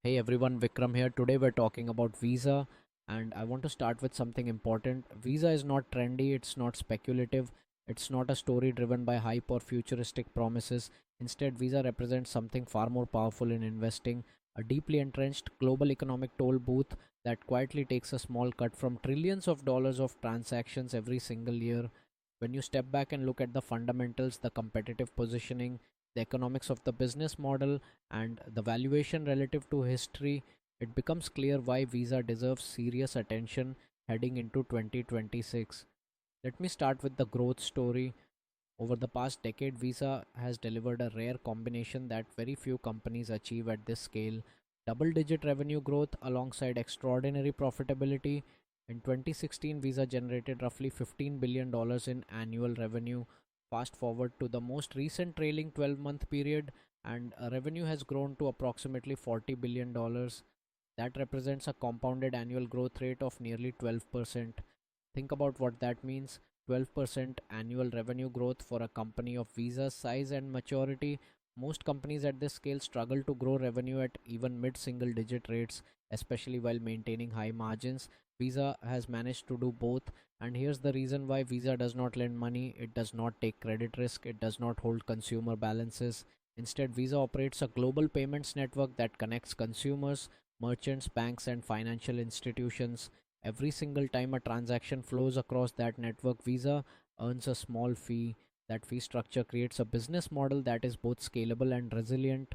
Hey everyone, Vikram here. Today we're talking about Visa, and I want to start with something important. Visa is not trendy, it's not speculative, it's not a story driven by hype or futuristic promises. Instead, Visa represents something far more powerful in investing, a deeply entrenched global economic toll booth that quietly takes a small cut from trillions of dollars of transactions every single year. When you step back and look at the fundamentals, the competitive positioning, the economics of the business model, and the valuation relative to history, it becomes clear why Visa deserves serious attention heading into 2026. Let me start with the growth story. Over the past decade, Visa has delivered a rare combination that very few companies achieve at this scale: double digit revenue growth alongside extraordinary profitability. In 2016, Visa generated roughly $15 billion in annual revenue. Fast forward to the most recent trailing 12-month period, and revenue has grown to approximately $40 billion. That represents a compounded annual growth rate of nearly 12%. Think about what that means: 12% annual revenue growth for a company of Visa's size and maturity. Most companies at this scale struggle to grow revenue at even mid single digit rates, especially while maintaining high margins. Visa has managed to do both, and here's the reason why: Visa does not lend money, it does not take credit risk, it does not hold consumer balances. Instead, Visa operates a global payments network that connects consumers, merchants, banks, and financial institutions. Every single time a transaction flows across that network, Visa earns a small fee. That fee structure creates a business model that is both scalable and resilient.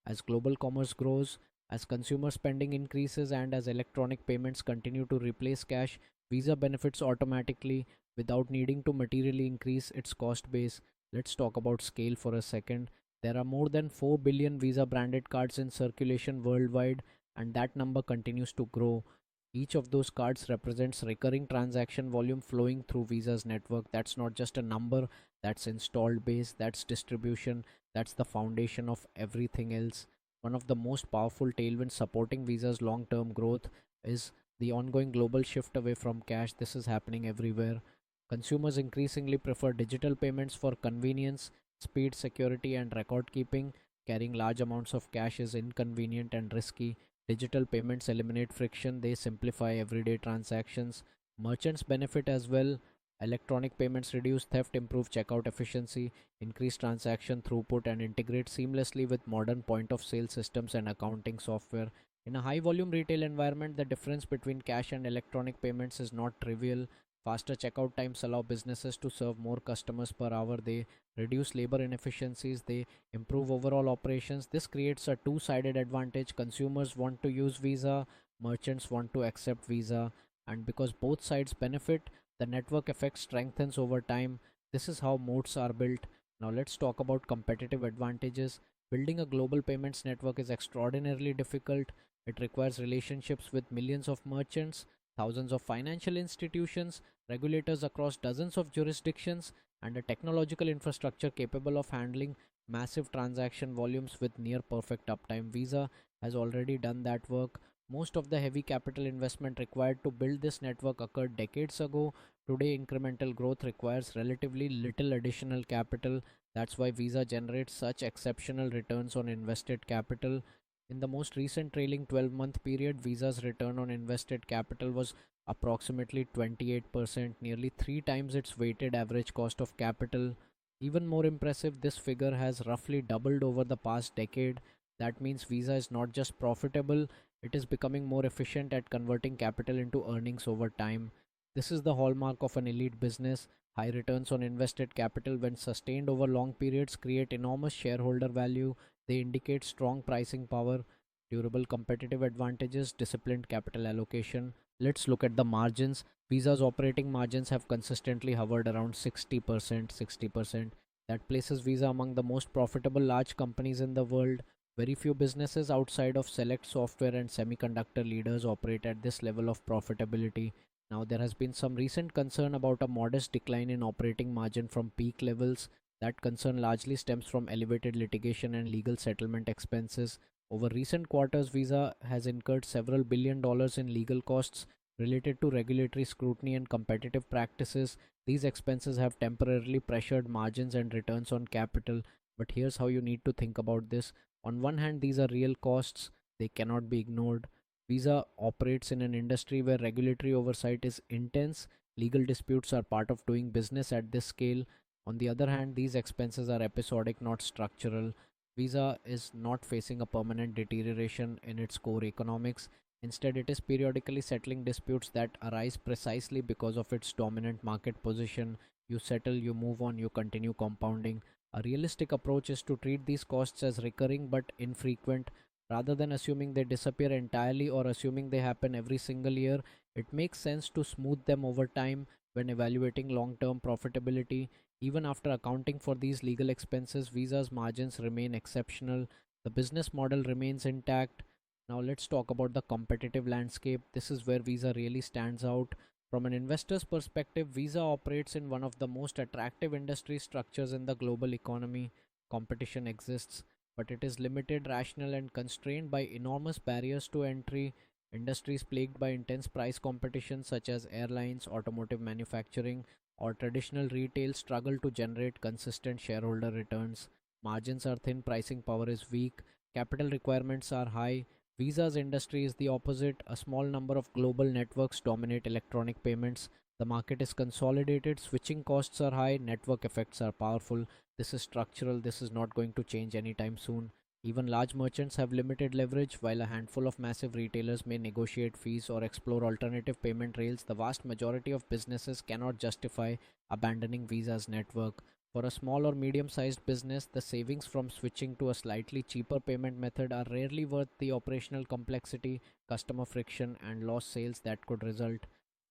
As global commerce grows, as consumer spending increases, and as electronic payments continue to replace cash, Visa benefits automatically without needing to materially increase its cost base. Let's talk about scale for a second. There are more than 4 billion Visa branded cards in circulation worldwide, and that number continues to grow. Each of those cards represents recurring transaction volume flowing through Visa's network. That's not just a number, that's installed base, that's distribution, that's the foundation of everything else. One of the most powerful tailwinds supporting Visa's long term growth is the ongoing global shift away from cash. This is happening everywhere. Consumers increasingly prefer digital payments for convenience, speed, security, and record keeping. Carrying large amounts of cash is inconvenient and risky. Digital payments eliminate friction, they simplify everyday transactions. Merchants benefit as well. Electronic payments reduce theft, improve checkout efficiency, increase transaction throughput, and integrate seamlessly with modern point of sale systems and accounting software. In a high volume retail environment, the difference between cash and electronic payments is not trivial. Faster checkout times allow businesses to serve more customers per hour. They reduce labor inefficiencies, they improve overall operations. This creates a two sided advantage. Consumers want to use Visa, merchants want to accept Visa, and because both sides benefit, the network effect strengthens over time. This is how moats are built. Now, let's talk about competitive advantages. Building a global payments network is extraordinarily difficult. It requires relationships with millions of merchants, thousands of financial institutions, regulators across dozens of jurisdictions, and a technological infrastructure capable of handling massive transaction volumes with near perfect uptime. Visa has already done that work. Most of the heavy capital investment required to build this network occurred decades ago. Today, incremental growth requires relatively little additional capital. That's why Visa generates such exceptional returns on invested capital. In the most recent trailing 12-month period, Visa's return on invested capital was approximately 28%, nearly three times its weighted average cost of capital. Even more impressive, this figure has roughly doubled over the past decade. That means Visa is not just profitable, it is becoming more efficient at converting capital into earnings over time. This is the hallmark of an elite business. High returns on invested capital, when sustained over long periods, create enormous shareholder value. They indicate strong pricing power, durable competitive advantages, disciplined capital allocation. Let's look at the margins. Visa's operating margins have consistently hovered around 60%. 60%. That places Visa among the most profitable large companies in the world. Very few businesses outside of select software and semiconductor leaders operate at this level of profitability. Now, there has been some recent concern about a modest decline in operating margin from peak levels. That concern largely stems from elevated litigation and legal settlement expenses. Over recent quarters, Visa has incurred several billion dollars in legal costs related to regulatory scrutiny and competitive practices. These expenses have temporarily pressured margins and returns on capital. But here's how you need to think about this. On one hand, these are real costs. They cannot be ignored. Visa operates in an industry where regulatory oversight is intense. Legal disputes are part of doing business at this scale. On the other hand, these expenses are episodic, not structural. Visa is not facing a permanent deterioration in its core economics. Instead, it is periodically settling disputes that arise precisely because of its dominant market position. You settle, you move on, you continue compounding. A realistic approach is to treat these costs as recurring but infrequent. Rather than assuming they disappear entirely or assuming they happen every single year, it makes sense to smooth them over time when evaluating long term profitability. Even after accounting for these legal expenses, Visa's margins remain exceptional. The business model remains intact. Now, let's talk about the competitive landscape. This is where Visa really stands out. From an investor's perspective, Visa operates in one of the most attractive industry structures in the global economy. Competition exists, but it is limited, rational, and constrained by enormous barriers to entry. Industries plagued by intense price competition, such as airlines, automotive manufacturing, or traditional retail, struggle to generate consistent shareholder returns. Margins are thin, pricing power is weak, capital requirements are high. Visa's industry is the opposite. A small number of global networks dominate electronic payments. The market is consolidated, switching costs are high, network effects are powerful. This is structural, this is not going to change anytime soon. Even large merchants have limited leverage, while a handful of massive retailers may negotiate fees or explore alternative payment rails. The vast majority of businesses cannot justify abandoning Visa's network. For a small or medium sized business, the savings from switching to a slightly cheaper payment method are rarely worth the operational complexity, customer friction, and lost sales that could result.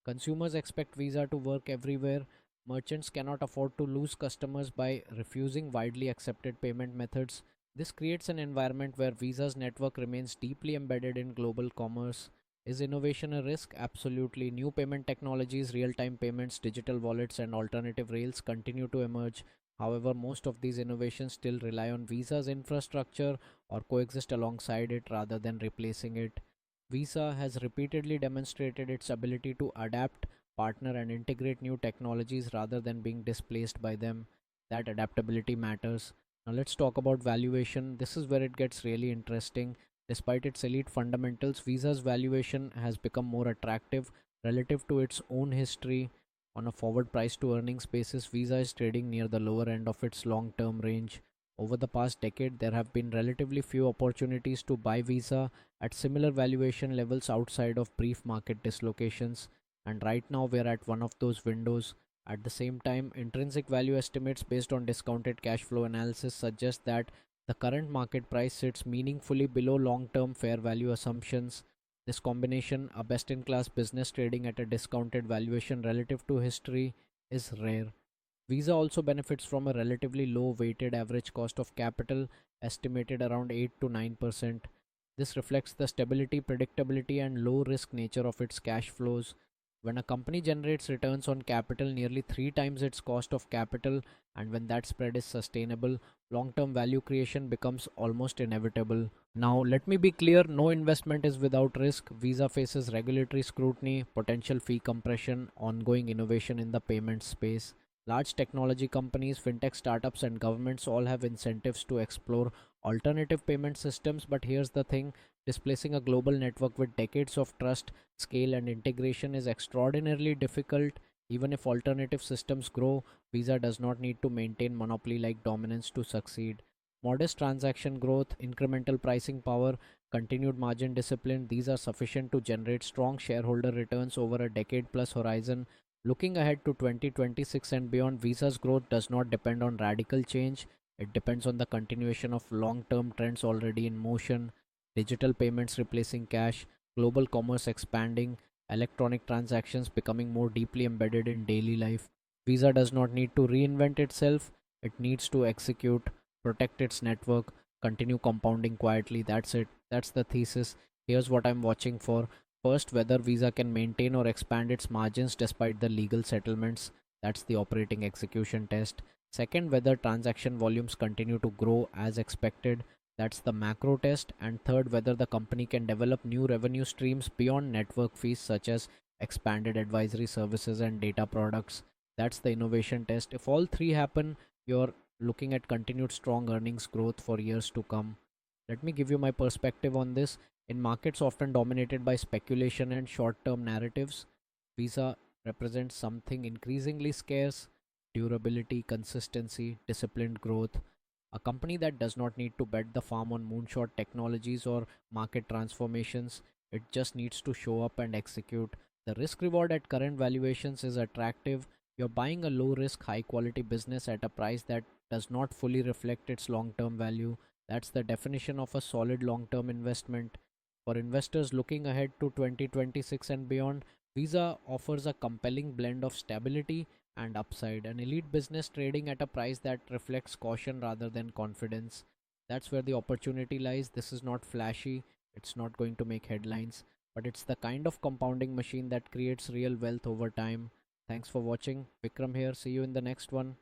Consumers expect Visa to work everywhere. Merchants cannot afford to lose customers by refusing widely accepted payment methods. This creates an environment where Visa's network remains deeply embedded in global commerce. Is innovation a risk? Absolutely. New payment technologies, real time payments, digital wallets, and alternative rails continue to emerge. However, most of these innovations still rely on Visa's infrastructure or coexist alongside it rather than replacing it. Visa has repeatedly demonstrated its ability to adapt, partner, and integrate new technologies rather than being displaced by them. That adaptability matters. Now, let's talk about valuation. This is where it gets really interesting. Despite its elite fundamentals, Visa's valuation has become more attractive relative to its own history. On a forward price to earnings basis, Visa is trading near the lower end of its long term range. Over the past decade, there have been relatively few opportunities to buy Visa at similar valuation levels outside of brief market dislocations, and right now we're at one of those windows. At the same time, intrinsic value estimates based on discounted cash flow analysis suggest that the current market price sits meaningfully below long term fair value assumptions. This combination, a best in class business trading at a discounted valuation relative to history, is rare. Visa also benefits from a relatively low weighted average cost of capital, estimated around 8 to 9%. This reflects the stability, predictability, and low risk nature of its cash flows. When a company generates returns on capital nearly three times its cost of capital, and when that spread is sustainable, long term value creation becomes almost inevitable. Now, let me be clear, no investment is without risk. Visa faces regulatory scrutiny, potential fee compression, ongoing innovation in the payments space. Large technology companies, fintech startups, and governments all have incentives to explore alternative payment systems. But here's the thing: displacing a global network with decades of trust, scale, and integration is extraordinarily difficult. Even if alternative systems grow, Visa does not need to maintain monopoly like dominance to succeed. Modest transaction growth, incremental pricing power, continued margin discipline, these are sufficient to generate strong shareholder returns over a decade plus horizon. Looking ahead to 2026 and beyond, Visa's growth does not depend on radical change. It depends on the continuation of long term trends already in motion: digital payments replacing cash, global commerce expanding, electronic transactions becoming more deeply embedded in daily life. Visa does not need to reinvent itself, it needs to execute, protect its network, continue compounding quietly. That's it. That's the thesis. Here's what I'm watching for. First, whether Visa can maintain or expand its margins despite the legal settlements. That's the operating execution test. Second, whether transaction volumes continue to grow as expected. That's the macro test. And third, whether the company can develop new revenue streams beyond network fees, such as expanded advisory services and data products. That's the innovation test. If all three happen, you're looking at continued strong earnings growth for years to come. Let me give you my perspective on this. In markets often dominated by speculation and short term narratives, Visa represents something increasingly scarce: durability, consistency, disciplined growth. A company that does not need to bet the farm on moonshot technologies or market transformations, it just needs to show up and execute. The risk reward at current valuations is attractive. You're buying a low risk, high quality business at a price that does not fully reflect its long term value. That's the definition of a solid long term investment. For investors looking ahead to 2026 and beyond, Visa offers a compelling blend of stability and upside, an elite business trading at a price that reflects caution rather than confidence. That's where the opportunity lies. This is not flashy, it's not going to make headlines, but it's the kind of compounding machine that creates real wealth over time. Thanks for watching. Vikram here. See you in the next one.